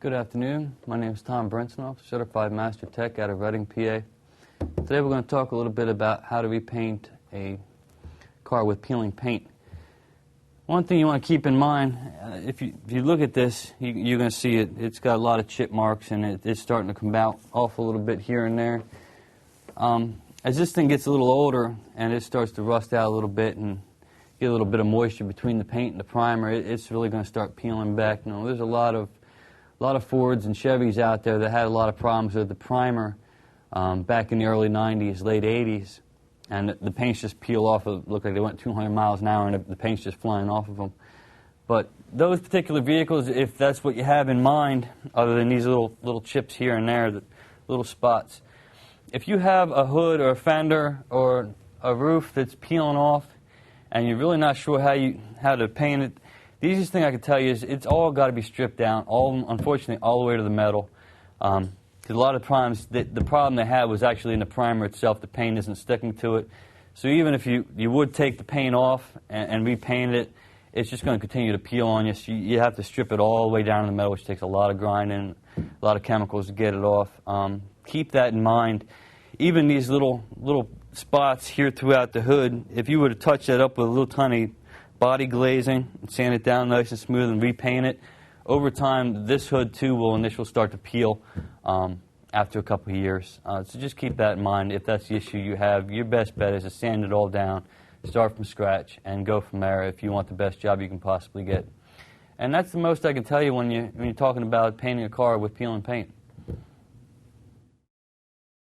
Good afternoon. My name is Tom Brentsnoff, Certified Master Tech out of Reading, PA. Today we're going to talk a little bit about how to repaint a car with peeling paint. One thing you want to keep in mind, if you look at this, you're going to see it's got a lot of chip marks and it's starting to come out off a little bit here and there. As this thing gets a little older and it starts to rust out a little bit and get a little bit of moisture between the paint and the primer, it's really going to start peeling back. You know, there's a lot of Fords and Chevys out there that had a lot of problems with the primer back in the early 90s, late 80s, and the paints just peel off. It looked like they went 200 miles an hour and the paint's just flying off of them. But those particular vehicles, if that's what you have in mind, other than these little chips here and there, the little spots, if you have a hood or a fender or a roof that's peeling off and you're really not sure how to paint it, the easiest thing I can tell you is it's all got to be stripped down, unfortunately, all the way to the metal. Because a lot of times, the problem they had was actually in the primer itself. The paint isn't sticking to it. So even if you would take the paint off and repaint it, it's just going to continue to peel on you. So you have to strip it all the way down to the metal, which takes a lot of grinding, a lot of chemicals to get it off. Keep that in mind. Even these little spots here throughout the hood, if you were to touch that up with a little tiny body glazing, sand it down nice and smooth and repaint it, over time this hood too will initially start to peel after a couple of years. So just keep that in mind. If that's the issue you have, your best bet is to sand it all down, start from scratch, and go from there if you want the best job you can possibly get. And that's the most I can tell you when you're talking about painting a car with peeling paint.